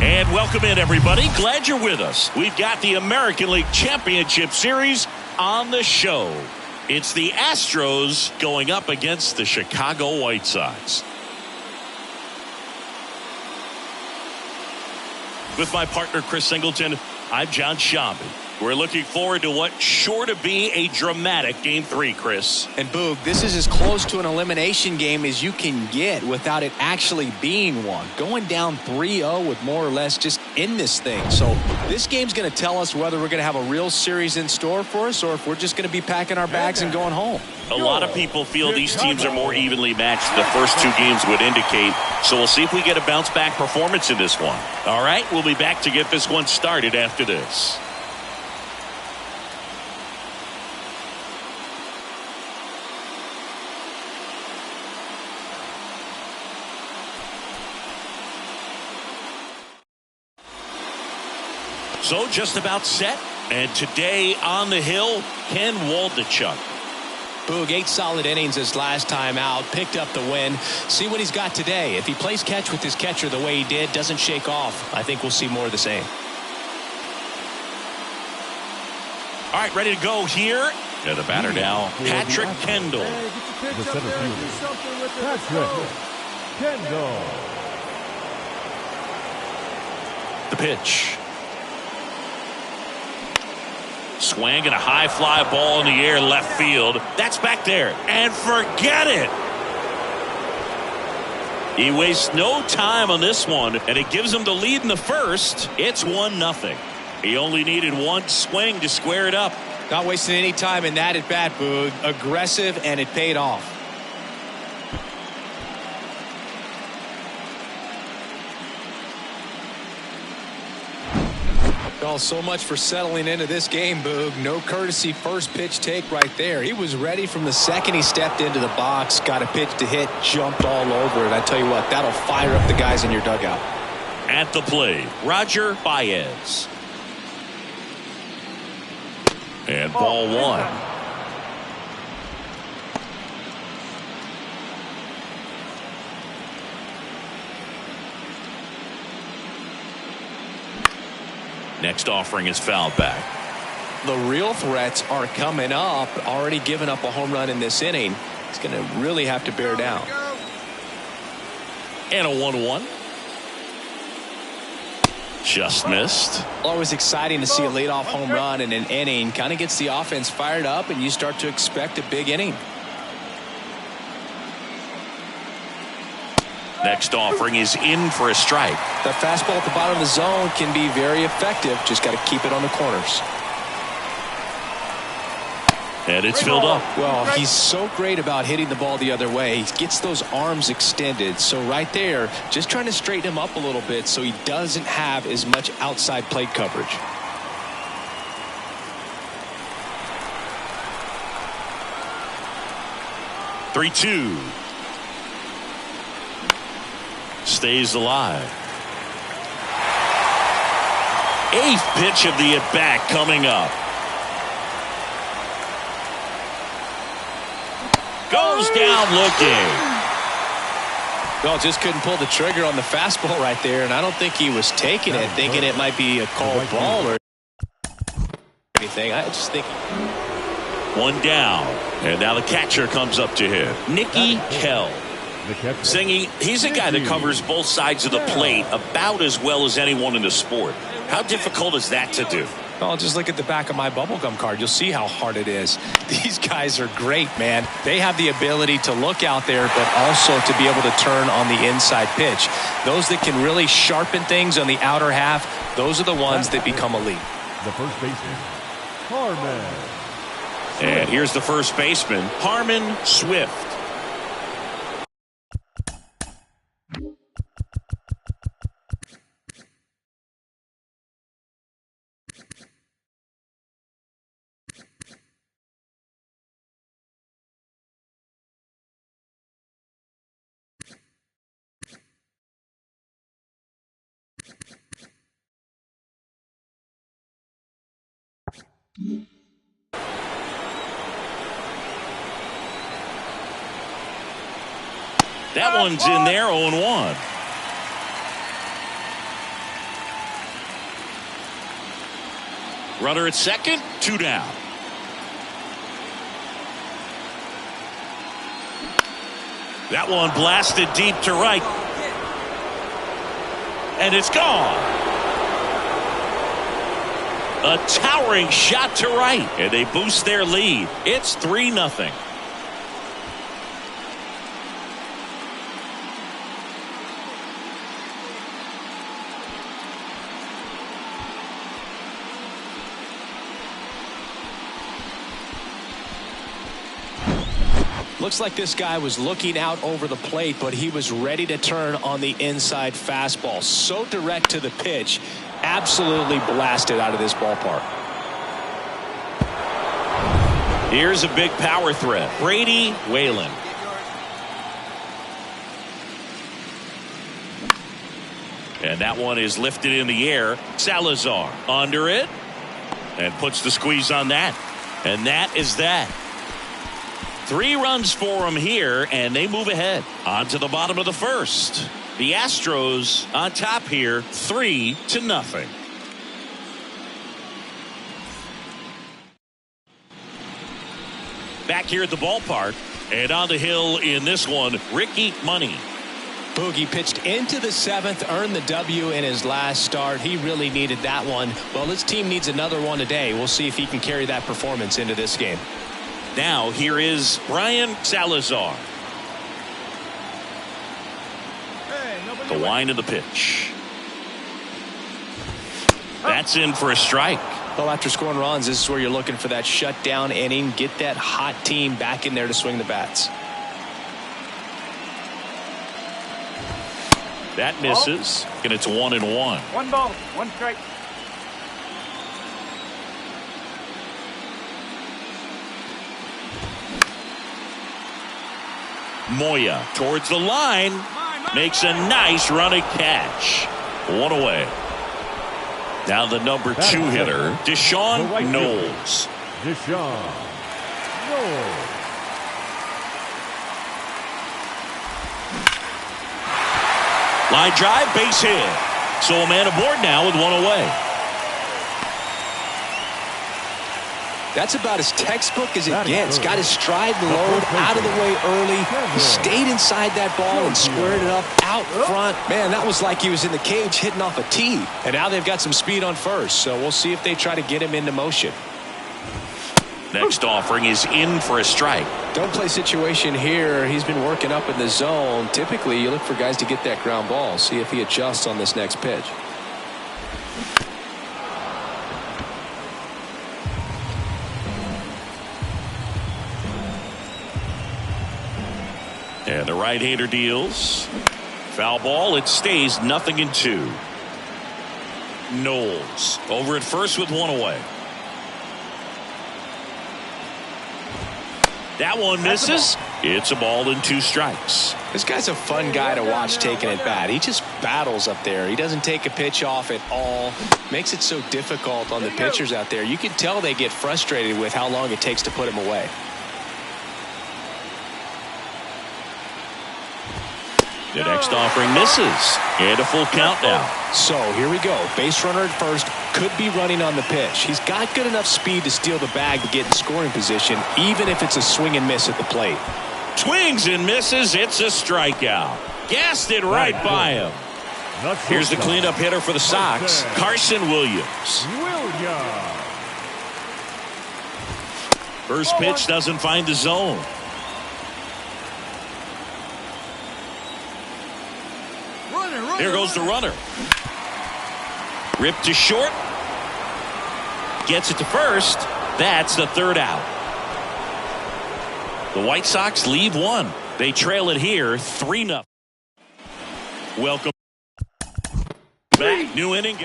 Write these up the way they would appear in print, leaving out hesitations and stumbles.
And welcome in, everybody. Glad you're with us. We've got the American League Championship Series on the show. It's the Astros going up against the Chicago White Sox. With my partner, Chris Singleton, I'm John Schaub. We're looking forward to what's sure to be a dramatic Game 3, Chris. And Boog, this is as close to an elimination game as you can get without it actually being one. Going down 3-0 would more or less just end this thing. So this game's going to tell us whether we're going to have a real series in store for us or if we're just going to be packing our bags and going home. A lot of people feel these teams are more evenly matched than the first two games would indicate. So we'll see if we get a bounce-back performance in this one. All right, we'll be back to get this one started after this. So just about set, and today on the hill, Ken Waldichuk. Boog, 8 solid innings his last time out, picked up the win. See what he's got today. If he plays catch with his catcher the way he did, doesn't shake off, I think we'll see more of the same. All right, ready to go here. And the batter now, Patrick Kendall. The center fielder, Patrick Kendall. The pitch. Swing and a high fly ball in the air left field. That's back there. And forget it. He wastes no time on this one, and it gives him the lead in the first. It's 1-0. He only needed one swing to square it up. Not wasting any time in that at bat, Boog. Aggressive, and it paid off. Oh, so much for settling into this game, Boog. No courtesy first pitch take right there. He was ready from the second he stepped into the box, got a pitch to hit, jumped all over it. I tell you what, that'll fire up the guys in your dugout. At the plate, Roger Baez. And ball one. Next offering is fouled back. The real threats are coming up. Already given up a home run in this inning. He's going to really have to bear down. And a 1-1. Just missed. Always exciting to see a leadoff home run in an inning. Kind of gets the offense fired up, and you start to expect a big inning. Next offering is in for a strike. The fastball at the bottom of the zone can be very effective. Just got to keep it on the corners. And it's filled up. Well, he's so great about hitting the ball the other way. He gets those arms extended. So right there, just trying to straighten him up a little bit so he doesn't have as much outside plate coverage. Three-two. Stays alive. Eighth pitch of the at-bat coming up. Goes down looking. Well, just couldn't pull the trigger on the fastball right there, and I don't think he was taking it, thinking it might be a called ball or anything. I just think. One down, and now the catcher comes up to him. Nicky Kell. Singing, he's a guy that covers both sides of the plate about as well as anyone in the sport. How difficult is that to do? Well, just look at the back of my bubblegum card. You'll see how hard it is. These guys are great, man. They have the ability to look out there, but also to be able to turn on the inside pitch. Those that can really sharpen things on the outer half, those are the ones that become elite. The first baseman, Harmon. And here's the first baseman, Harmon Swift. That one's in there, 0-1. Runner at second, 2 down. That one blasted deep to right. And it's gone. A towering shot to right. And they boost their lead. It's 3-0. Looks like this guy was looking out over the plate, but he was ready to turn on the inside fastball. So direct to the pitch. Absolutely blasted out of this ballpark. Here's a big power threat. Brady Whalen. And that one is lifted in the air. Salazar under it. And puts the squeeze on that. And that is that. 3 runs for him here, and they move ahead. On to the bottom of the first. The Astros on top here, 3-0. Back here at the ballpark, and on the hill in this one, Ricky Money. Boogie pitched into the 7th, earned the W in his last start. He really needed that one. Well, his team needs another one today. We'll see if he can carry that performance into this game. Now here is Brian Salazar. The wind of the pitch. That's in for a strike. Well, after scoring runs, this is where you're looking for that shutdown inning. Get that hot team back in there to swing the bats. That misses, and it's 1-1. 1 ball, 1 strike. Moya towards the line, makes a nice running catch. 1 away. Now the number 2 hitter, Deshaun Knowles. Deshaun Knowles. Line drive, base hit. So a man aboard now with 1 away. That's about as textbook as it gets. Got his stride and load out of the way early. He stayed inside that ball and squared it up out front. Man, that was like he was in the cage hitting off a tee. And now they've got some speed on first, so we'll see if they try to get him into motion. Next offering is in for a strike. Don't play situation here. He's been working up in the zone. Typically, you look for guys to get that ground ball. See if he adjusts on this next pitch. And the right-hander deals. Foul ball. It stays 0-2. Knowles over at first with 1 away. That one misses. It's a ball and 2 strikes. This guy's a fun guy to watch taking at bat. He just battles up there. He doesn't take a pitch off at all. Makes it so difficult on the pitchers out there. You can tell they get frustrated with how long it takes to put him away. The next offering misses. And a full count now. So here we go. Base runner at first. Could be running on the pitch. He's got good enough speed to steal the bag to get in scoring position, even if it's a swing and miss at the plate. Swings and misses. It's a strikeout. Gassed it right by him. Here's the cleanup hitter for the Sox, Carson Williams. First pitch doesn't find the zone. Here goes the runner. Ripped to short. Gets it to first. That's the 3rd out. The White Sox leave 1. They trail it here 3-0. Welcome back. New inning.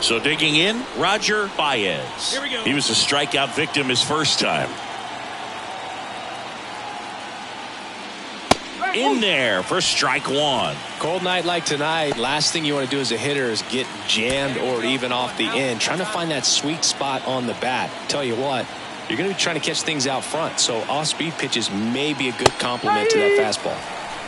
So digging in, Roger Baez. Here we go. He was a strikeout victim his first time. in there for strike one. Cold night like tonight, last thing you want to do as a hitter is get jammed or even off the end. Trying to find that sweet spot on the bat. Tell you what, you're going to be trying to catch things out front, so off-speed pitches may be a good complement to that fastball.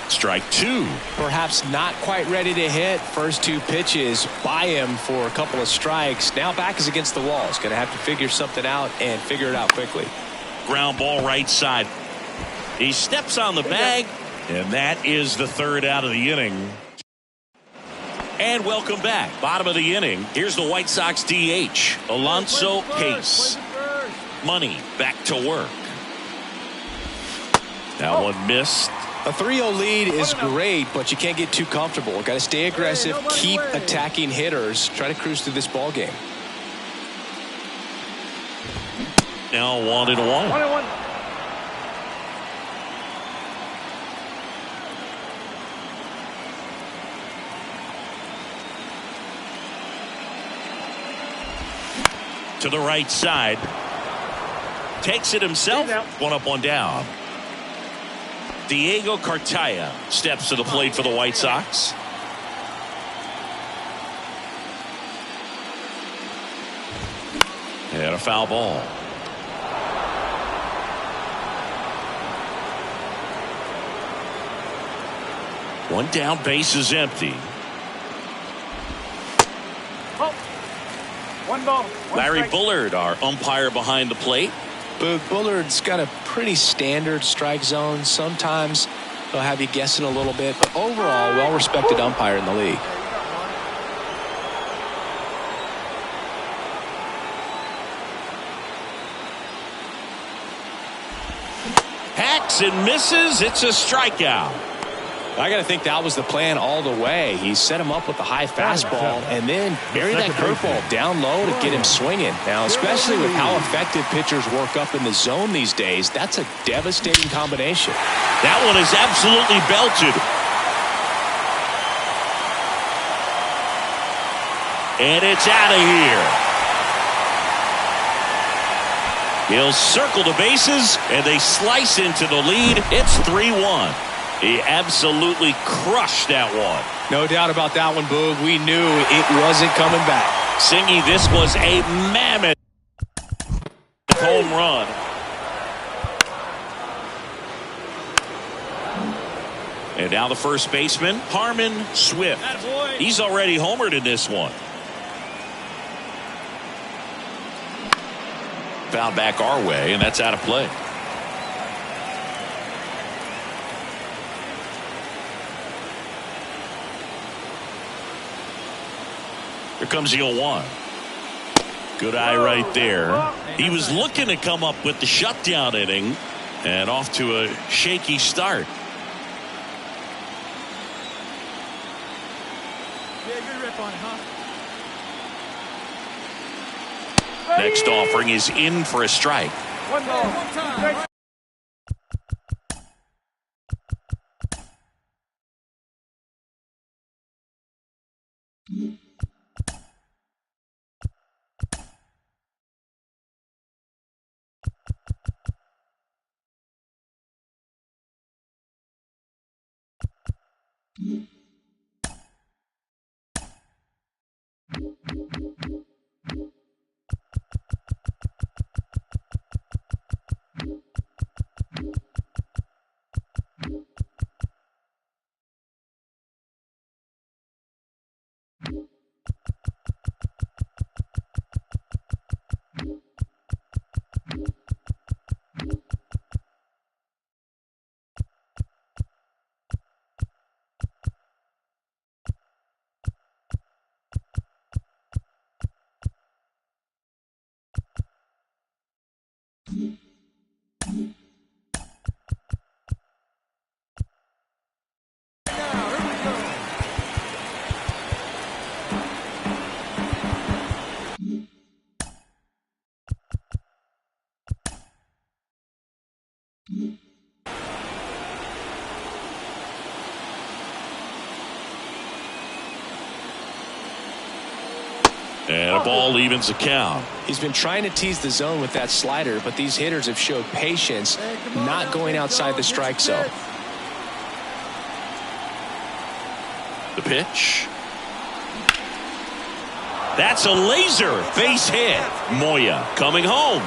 Strike two. Perhaps not quite ready to hit. First two pitches by him for a couple of strikes. Now back is against the wall. He's going to have to figure something out and figure it out quickly. Ground ball right side. He steps on the bag, and that is the third out of the inning. And welcome back. Bottom of the inning. Here's the White Sox DH, Alonso Pace. Money back to work. That one missed. A 3-0 lead is great, but you can't get too comfortable. Got to stay aggressive, keep attacking hitters, try to cruise through this ball game. Now 1-1. 1-1. To the right side. Takes it himself. 1 up, 1 down. Diego Cartaya steps to the plate for the White Sox. And a foul ball. One down, base is empty. Oh. 1 ball. Larry Bullard, our umpire behind the plate. Bullard's got a pretty standard strike zone. Sometimes they'll have you guessing a little bit, but overall, well-respected umpire in the league. Hacks and misses. It's a strikeout. I got to think that was the plan all the way. He set him up with a high fastball and then buried that curveball down low to get him swinging. Now, especially with how effective pitchers work up in the zone these days, that's a devastating combination. That one is absolutely belted. And it's out of here. He'll circle the bases, and they slice into the lead. It's 3-1. He absolutely crushed that one. No doubt about that one, Boog. We knew it wasn't coming back. Singy, this was a mammoth home run. And now the first baseman, Harmon Swift. He's already homered in this one. Foul back our way, and that's out of play. Here comes the 0-1. Good eye right there. He was looking to come up with the shutdown inning, and off to a shaky start. Yeah, good rip on it, huh? Next offering is in for a strike. 1 ball. 1 time. And a ball evens the count. He's been trying to tease the zone with that slider, but these hitters have showed patience, not going outside the strike zone. The pitch. That's a laser base hit. Moya coming home.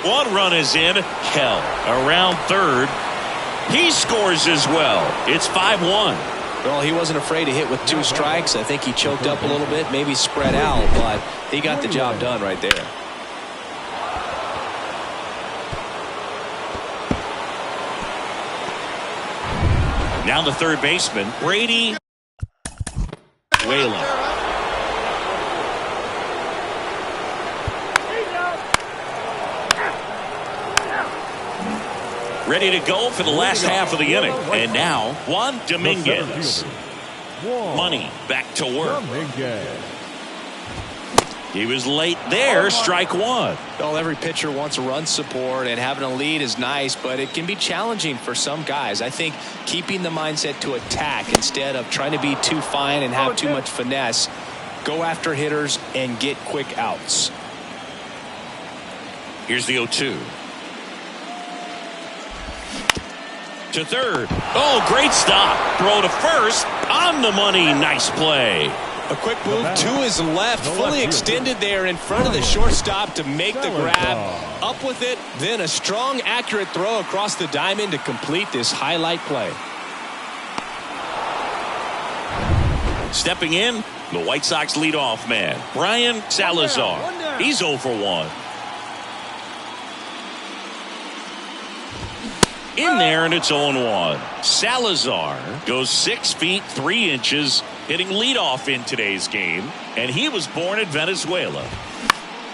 One run is in. Kell around third. He scores as well. It's 5-1. Well, he wasn't afraid to hit with 2 strikes. I think he choked up a little bit, maybe spread out, but he got the job done right there. Now the third baseman, Brady Whalen. Ready to go for the last half of the inning. And now, Juan Dominguez. Money back to work. He was late there, strike one. Well, every pitcher wants run support, and having a lead is nice, but it can be challenging for some guys. I think keeping the mindset to attack instead of trying to be too fine and have too much finesse, go after hitters and get quick outs. Here's the 0-2. To third. Oh, great stop. Throw to first. On the money. Nice play. A quick move to his left, fully extended there in front of the shortstop to make the grab. Up with it, then a strong, accurate throw across the diamond to complete this highlight play. Stepping in, the White Sox leadoff man, Brian Salazar. He's 0 for 1. In there, and it's 0-1. Salazar goes 6 feet 3 inches, hitting leadoff in today's game, and he was born in Venezuela.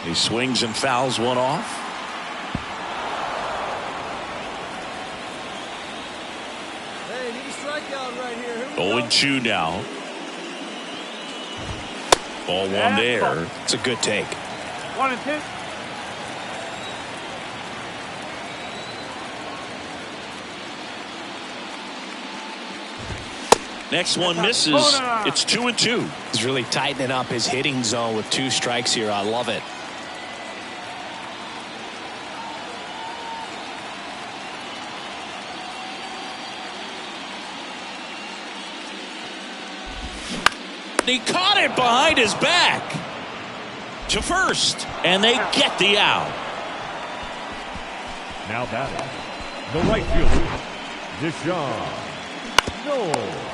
He swings and fouls one off. Hey, need a strikeout right here. 0-2 now. Ball one there. It's a good take. 1-2. Next one misses. It's 2-2. He's really tightening up his hitting zone with 2 strikes here. I love it. He caught it behind his back. To first. And they get the out. Now batting, the right fielder, Deshaun Knowles.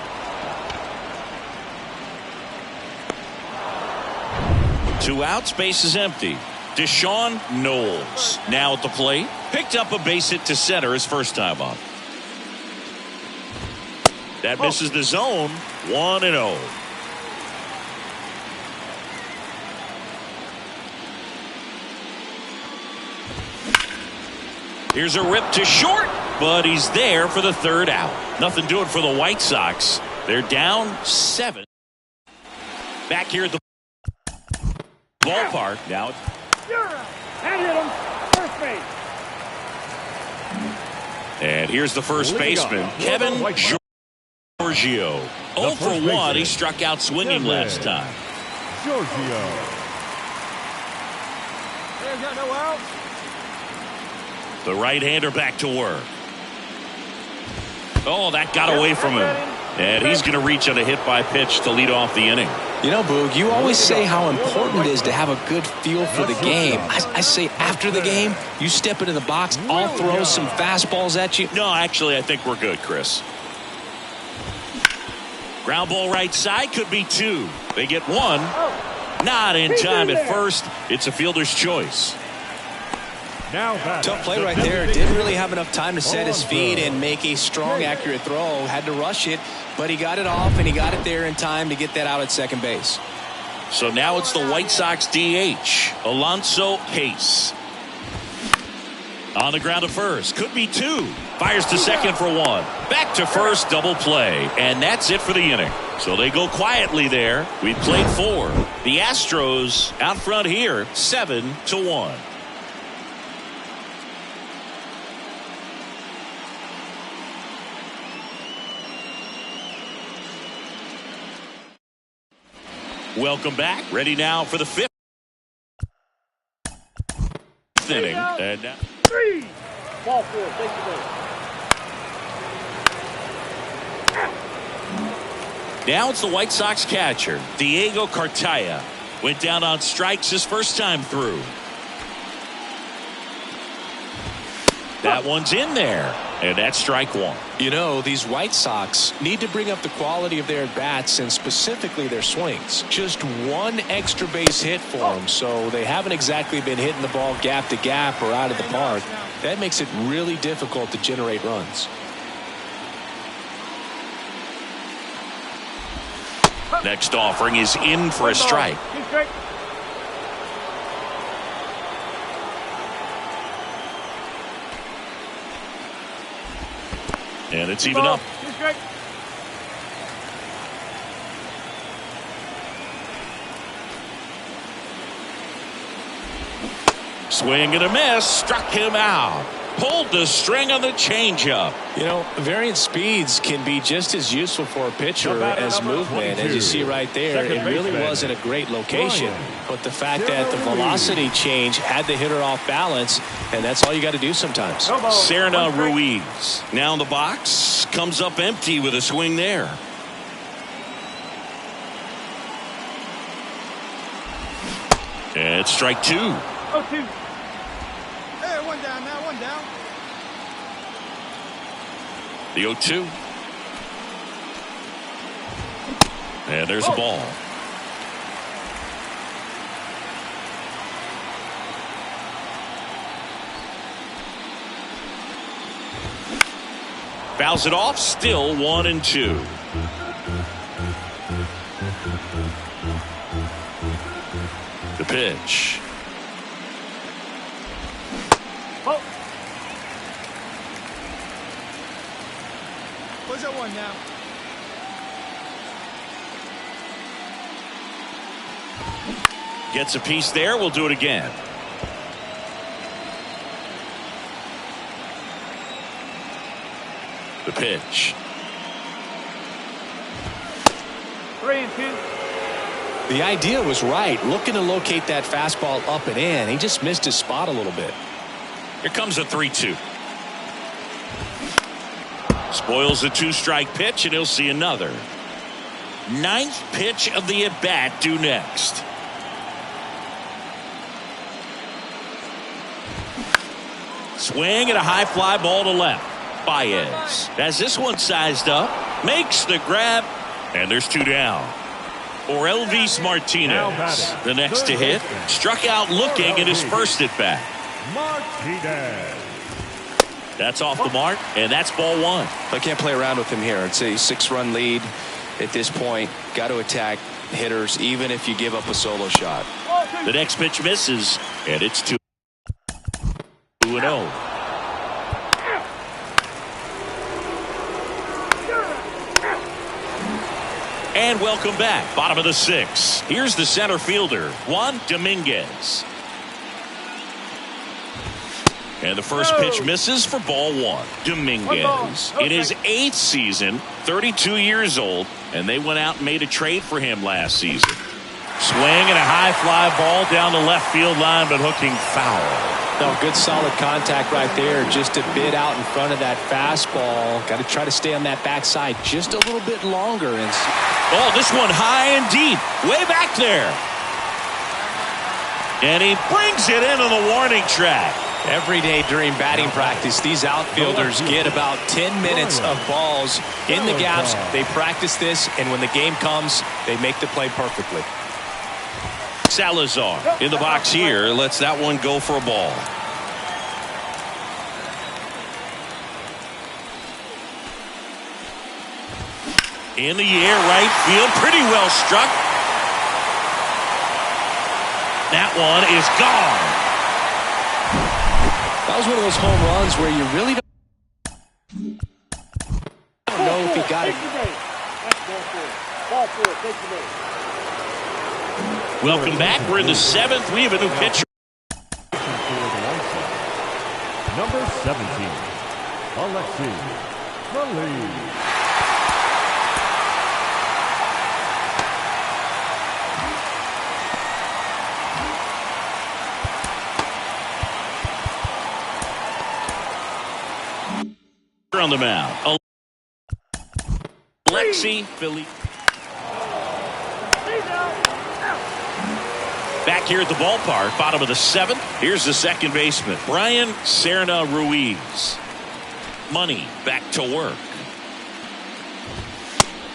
2 outs, base is empty. Deshaun Knowles now at the plate. Picked up a base hit to center his first time up. That misses the zone. 1-0. Here's a rip to short, but he's there for the third out. Nothing doing for the White Sox. They're down 7. Back here at the ballpark now. And hit him. First base. And here's the first baseman, Kevin Giorgio. 0 for 1. He struck out swinging last time. Giorgio. Hey, got no outs. The right-hander back to work. Oh, that got away from him. And he's going to reach on a hit by pitch to lead off the inning. You know, Boog, you always say how important it is to have a good feel for the game. I say after the game, you step into the box, I'll throw some fastballs at you. No, actually, I think we're good, Chris. Ground ball right side, could be 2. They get 1. Not in time at first. It's a fielder's choice. Tough play right there. Didn't really have enough time to set his feet and make a strong, accurate throw. Had to rush it, but he got it off, and he got it there in time to get that out at second base. So now it's the White Sox DH, Alonso Hayes. On the ground to first. Could be 2. Fires to second for 1. Back to first, double play. And that's it for the inning. So they go quietly there. We played 4. The Astros out front here, 7-1. Welcome back. Ready now for the 5th inning. And now 3. Ball 4. Take the base. Now it's the White Sox catcher, Diego Cartaya. Went down on strikes his first time through. That one's in there, and that's strike one. You know, these White Sox need to bring up the quality of their at-bats and specifically their swings. Just one extra base hit for them, so they haven't exactly been hitting the ball gap to gap or out of the park. That makes it really difficult to generate runs. Next offering is in for a strike. And it's even up. Swing and a miss. Struck him out. Pulled the string on the changeup. You know, varying speeds can be just as useful for a pitcher as movement. As you see right there, it really wasn't a great location. But the fact that the velocity change had the hitter off balance, and that's all you got to do sometimes. Serna Ruiz now in the box. Comes up empty with a swing there. And it's strike two. 0-2. Hey, one down now, one down. The 0-2. And there's a ball. Fouls it off. Still 1-2. The pitch. Where's that one now? Gets a piece there. We'll do it again. The pitch. 3-2. The idea was right, looking to locate that fastball up and in. He just missed his spot a little bit. Here comes a 3-2. Spoils the two-strike pitch, and he'll see another. Ninth pitch of the at-bat due next. Swing and a high fly ball to left. Baez has this one sized up. Makes the grab, and there's two down. For Elvis Martinez, the next to hit, struck out looking in his first at-bat. Martinez. That's off the mark, and that's ball one. I can't play around with him here. It's a 6-run lead at this point. Got to attack hitters, even if you give up a solo shot. The next pitch misses, and it's 2-0. And welcome back. Bottom of the 6th. Here's the center fielder, Juan Dominguez. And the first pitch misses for ball one. Dominguez in his 8th season, 32 years old, and they went out and made a trade for him last season. Swing and a high fly ball down the left field line, but hooking foul. No, good solid contact right there. Just a bit out in front of that fastball. Got to try to stay on that backside just a little bit longer. And oh, this one high and deep, way back there. And he brings it into the warning track. Every day during batting practice, these outfielders get about 10 minutes of balls in the gaps. They practice this, and when the game comes, they make the play perfectly. Salazar in the box here lets that one go for a ball. In the air, right field, pretty well struck. That one is gone. That was one of those home runs where you really don't know if he got it. Ball four. Take the base. Welcome back. We're in the 7th. We have a new pitcher. Number 17, Alexis Malik. On the mound, Alexi Philly. Back here at the ballpark, bottom of the 7th. Here's the second baseman, Brian Serna Ruiz. Money back to work.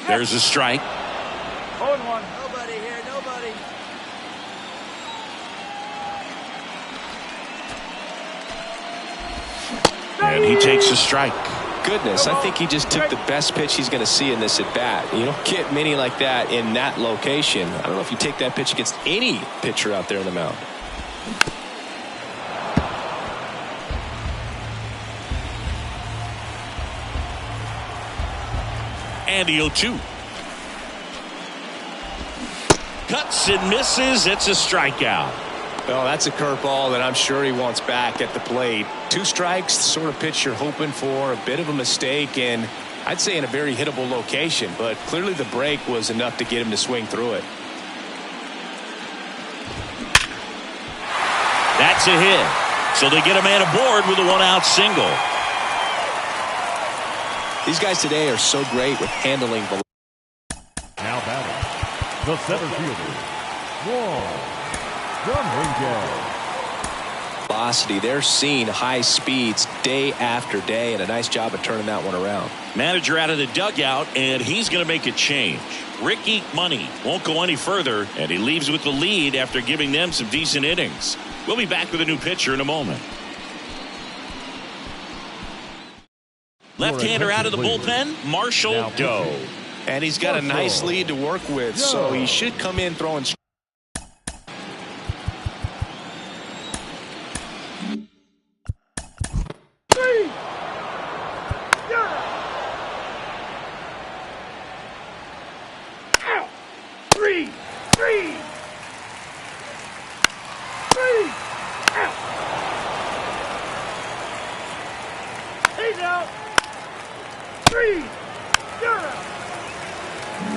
There's a strike. 0-1. Nobody here, nobody. And he takes a strike. Goodness, I think he just took the best pitch he's going to see in this at bat. You don't get many like that in that location. I don't know if you take that pitch against any pitcher out there in the mound. And the 0-2. Cuts and misses. It's a strikeout. Well, that's a curveball that I'm sure he wants back at the plate. 2 strikes, the sort of pitch you're hoping for. A bit of a mistake, and I'd say in a very hittable location. But clearly the break was enough to get him to swing through it. That's a hit. So they get a man aboard with a 1-out single. These guys today are so great with handling the. Now batting, the center fielder, Juan Velocity. They're seeing high speeds day after day, and a nice job of turning that one around. Manager out of the dugout, and he's going to make a change. Ricky Money won't go any further, and he leaves with the lead after giving them some decent innings. We'll be back with a new pitcher in a moment. Left-hander out of the bullpen, Marshall Doe. And he's got a nice lead to work with, so he should come in throwing.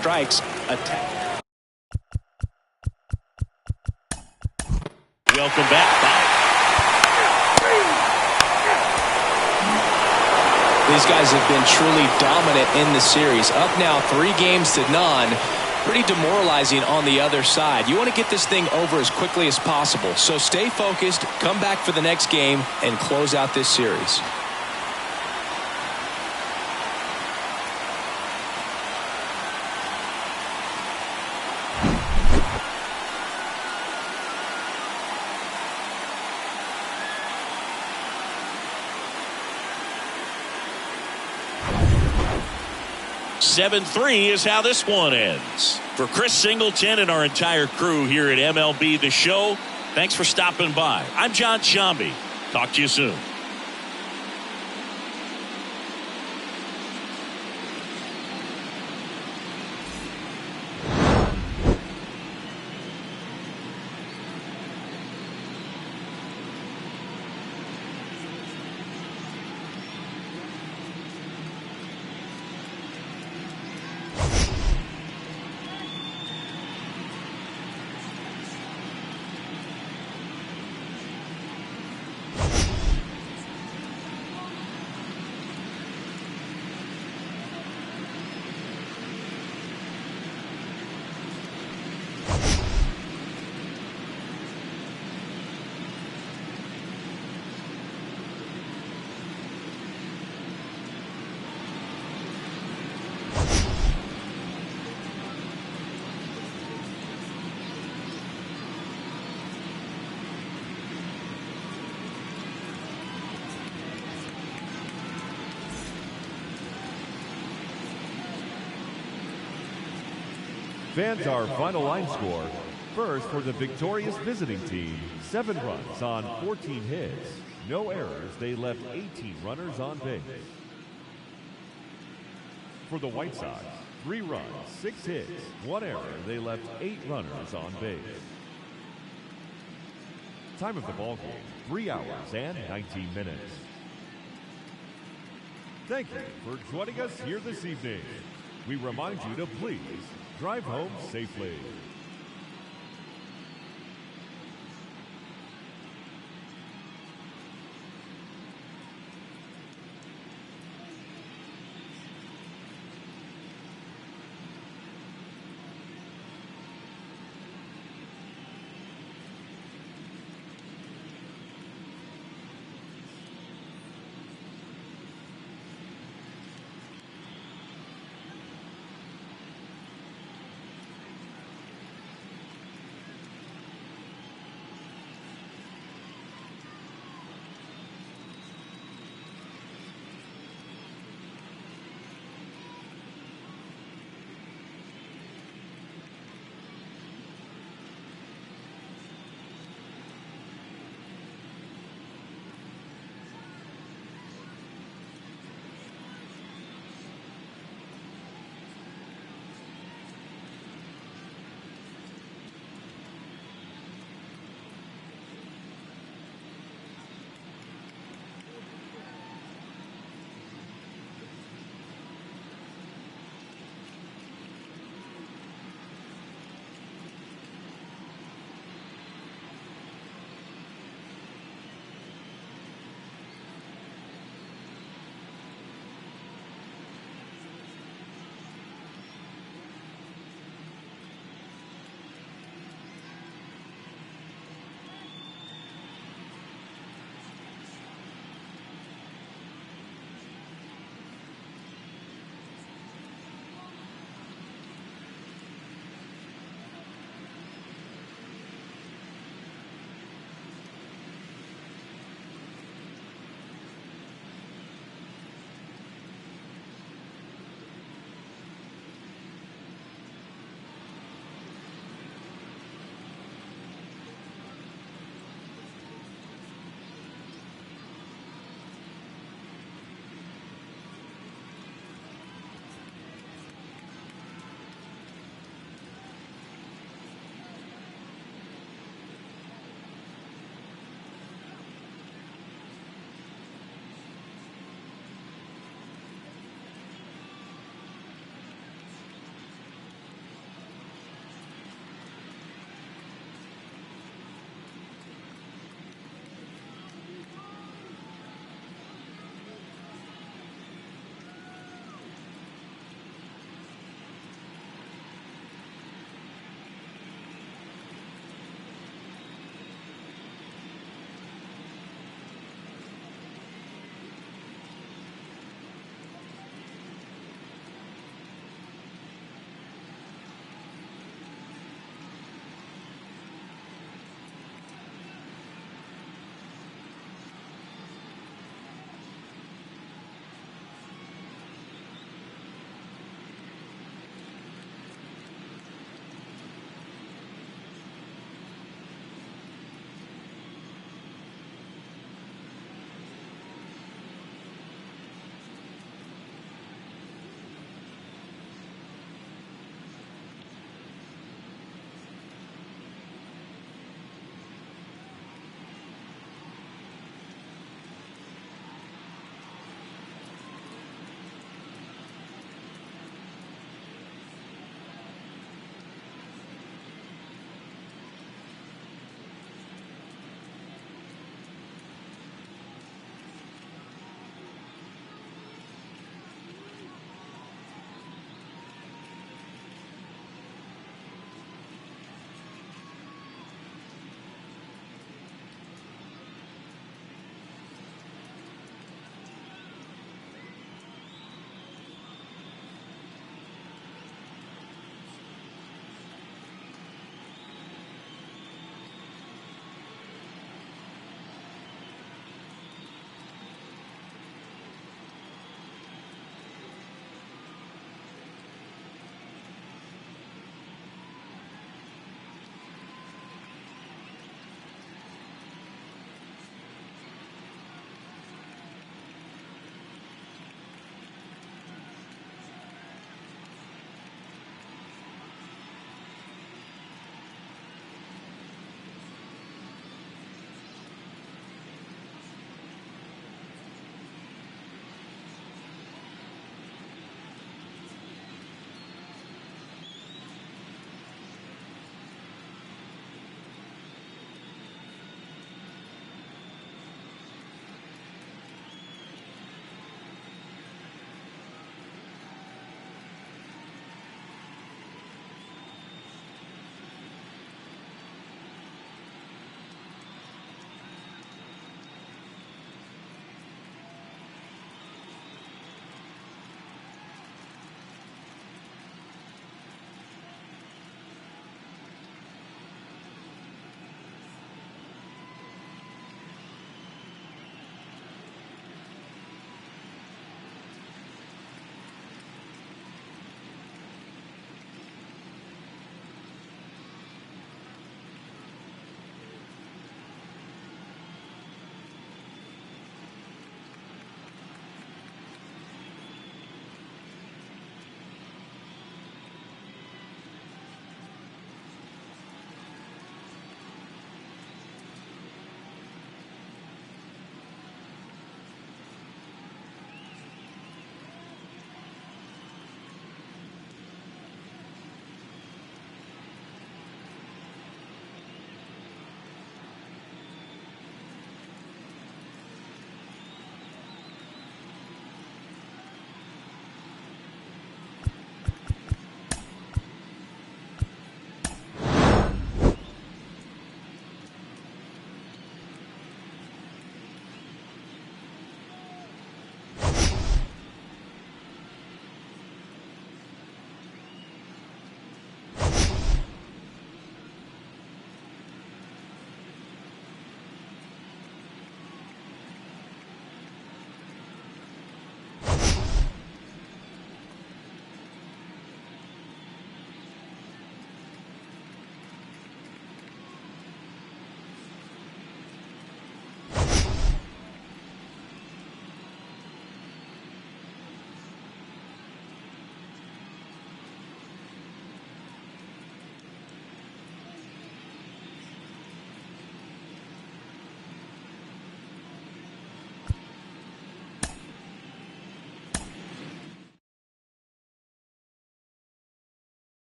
Strikes, attack. Welcome back. These guys have been truly dominant in the series. Up now 3-0. Pretty demoralizing on the other side. You want to get this thing over as quickly as possible. So stay focused, come back for the next game, and close out this series. (7-3) is how this one ends. For Chris Singleton and our entire crew here at MLB The Show, thanks for stopping by. I'm John Sciambi. Talk to you soon. Fans, our final line score. First, for the victorious visiting team, 7 runs on 14 hits. No errors, they left 18 runners on base. For the White Sox, 3 runs, 6 hits, 1 error, they left 8 runners on base. Time of the ball game, 3 hours and 19 minutes. Thank you for joining us here this evening. We remind you to please drive home safely.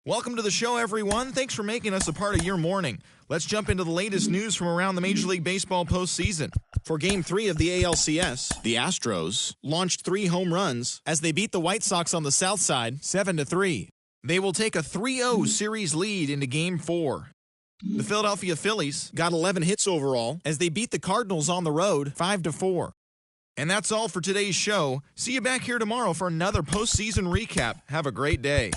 Welcome to the show, everyone. Thanks for making us a part of your morning. Let's jump into the latest news from around the Major League Baseball postseason. For Game 3 of the ALCS, the Astros launched 3 home runs as they beat the White Sox on the south side 7-3. They will take a 3-0 series lead into Game 4. The Philadelphia Phillies got 11 hits overall as they beat the Cardinals on the road 5-4. And that's all for today's show. See you back here tomorrow for another postseason recap. Have a great day.